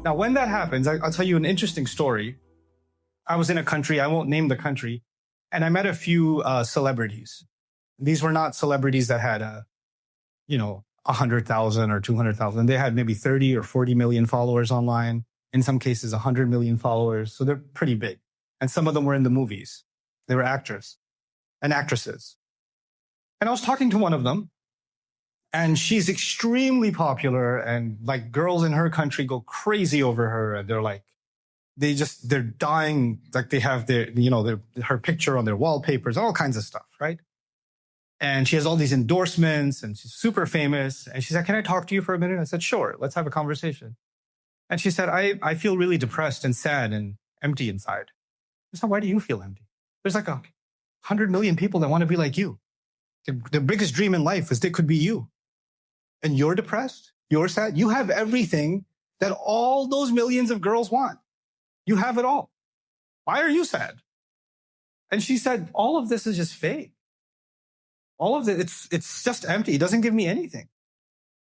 Now, when that happens, I'll tell you an interesting story. I was in a country, I won't name the country, and I met a few celebrities. These were not celebrities that had, 100,000 or 200,000. They had maybe 30 or 40 million followers online. In some cases, 100 million followers. So they're pretty big. And some of them were in the movies. They were actors and actresses. And I was talking to one of them, and she's extremely popular, and like girls in her country go crazy over her. And they're dying. Like they have her picture on their wallpapers, all kinds of stuff, right? And she has all these endorsements and she's super famous. And she said, "Can I talk to you for a minute?" I said, "Sure, let's have a conversation." And she said, I feel really depressed and sad and empty inside. I said, "Why do you feel empty? There's like 100 million people that want to be like you. The biggest dream in life is they could be you. And you're depressed, you're sad. You have everything that all those millions of girls want. You have it all. Why are you sad?" And she said, "All of this is just fake. All of it, it's just empty. It doesn't give me anything.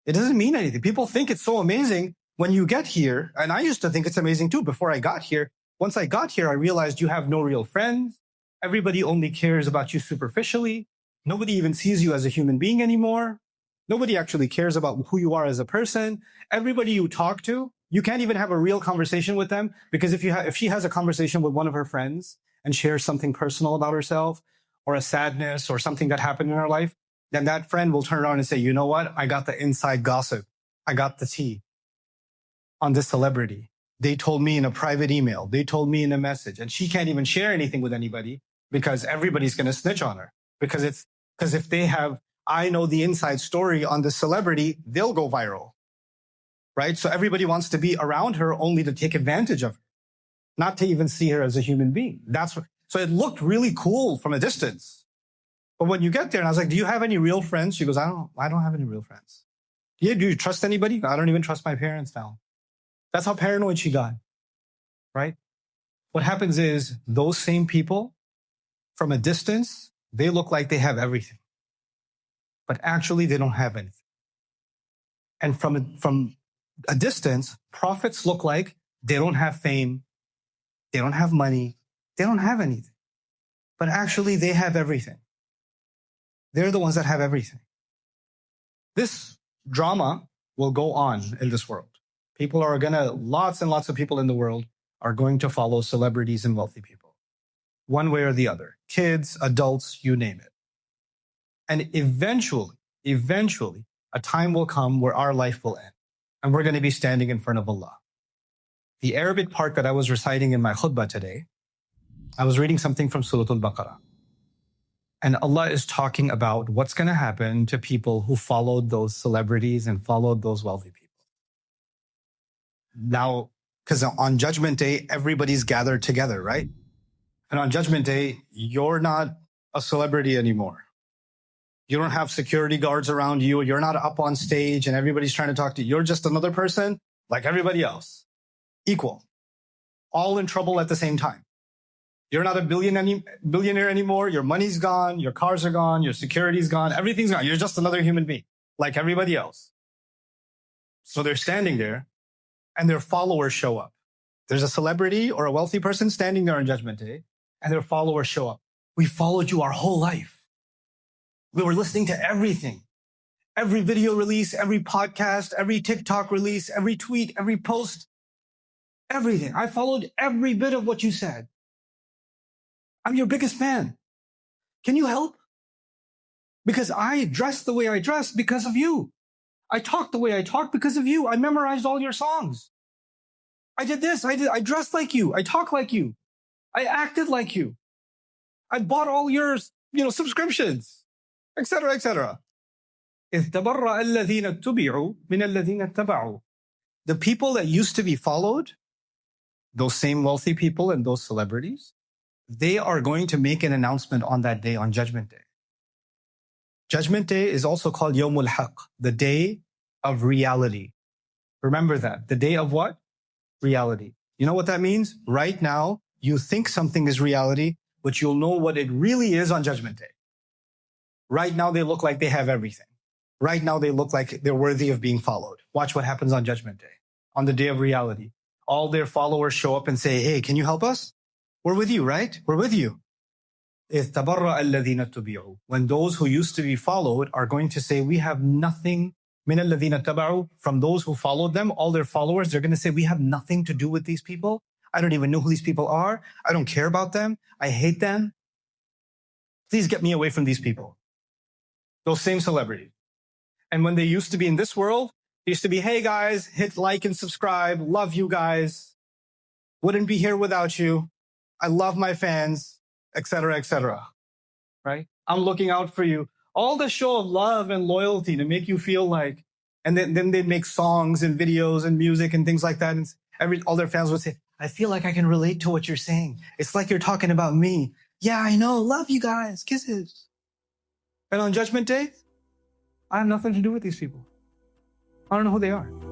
It doesn't mean anything. People think it's so amazing when you get here." And I used to think it's amazing too before I got here. Once I got here, I realized you have no real friends. Everybody only cares about you superficially. Nobody even sees you as a human being anymore. Nobody actually cares about who you are as a person. Everybody you talk to, you can't even have a real conversation with them, because if she has a conversation with one of her friends and shares something personal about herself or a sadness or something that happened in her life, then that friend will turn around and say, "You know what? I got the inside gossip. I got the tea on this celebrity. They told me in a private email. They told me in a message." And she can't even share anything with anybody because everybody's going to snitch on her. Because if I know the inside story on the celebrity, they'll go viral. Right? So everybody wants to be around her only to take advantage of her, not to even see her as a human being. So it looked really cool from a distance. But when you get there, and I was like, "Do you have any real friends?" She goes, I don't have any real friends." "Yeah, do you trust anybody?" "I don't even trust my parents now." That's how paranoid she got, right? What happens is those same people from a distance, they look like they have everything, but actually they don't have anything. And from a distance, prophets look like they don't have fame, they don't have money, they don't have anything, but actually they have everything. They're the ones that have everything. This drama will go on in this world. Lots and lots of people in the world are going to follow celebrities and wealthy people, one way or the other. Kids, adults, you name it. And eventually, a time will come where our life will end, and we're going to be standing in front of Allah. The Arabic part that I was reciting in my khutbah today, I was reading something from Surah Al-Baqarah. And Allah is talking about what's going to happen to people who followed those celebrities and followed those wealthy people. Now, because on Judgment Day, everybody's gathered together, right? And on Judgment Day, you're not a celebrity anymore. You don't have security guards around you. You're not up on stage and everybody's trying to talk to you. You're just another person like everybody else. Equal. All in trouble at the same time. You're not a billionaire anymore. Your money's gone. Your cars are gone. Your security's gone. Everything's gone. You're just another human being like everybody else. So they're standing there and their followers show up. There's a celebrity or a wealthy person standing there on Judgment Day and their followers show up. "We followed you our whole life. We were listening to everything. Every video release, every podcast, every TikTok release, every tweet, every post, everything. I followed every bit of what you said. I'm your biggest fan. Can you help? Because I dress the way I dress because of you. I talk the way I talk because of you. I memorized all your songs. I did this. I dressed like you. I talk like you. I acted like you. I bought all your, subscriptions, etc., etc." إِذْ تَبَرَّأَ الَّذِينَ اتُّبِعُوا مِنَ الَّذِينَ اتَّبَعُوا. The people that used to be followed, those same wealthy people and those celebrities, they are going to make an announcement on that day, on Judgment Day. Judgment Day is also called Yawmul Haq, the day of reality. Remember that. The day of what? Reality. You know what that means? Right now, you think something is reality, but you'll know what it really is on Judgment Day. Right now, they look like they have everything. Right now, they look like they're worthy of being followed. Watch what happens on Judgment Day, on the day of reality. all their followers show up and say, hey, can you help us? We're with you, right? We're with you. إِذْ تَبَرَّأَ الَّذِينَ اتُّبِعُوا. When those who used to be followed are going to say, we have nothing, مِنَ الَّذِينَ اتَّبَعُوا, from those who followed them, all their followers, they're going to say, we have nothing to do with these people. I don't even know who these people are. I don't care about them. I hate them. Please get me away from these people. Those same celebrities. And when they used to be in this world, it used to be, hey guys, hit like and subscribe. Love you guys. Wouldn't be here without you. I love my fans, etc., etc. Right? I'm looking out for you. All the show of love and loyalty to make you feel like, and then they'd make songs and videos and music and things like that. And all their fans would say, I feel like I can relate to what you're saying. It's like you're talking about me. Yeah, I know. Love you guys. Kisses. And on Judgment Day, I have nothing to do with these people. I don't know who they are.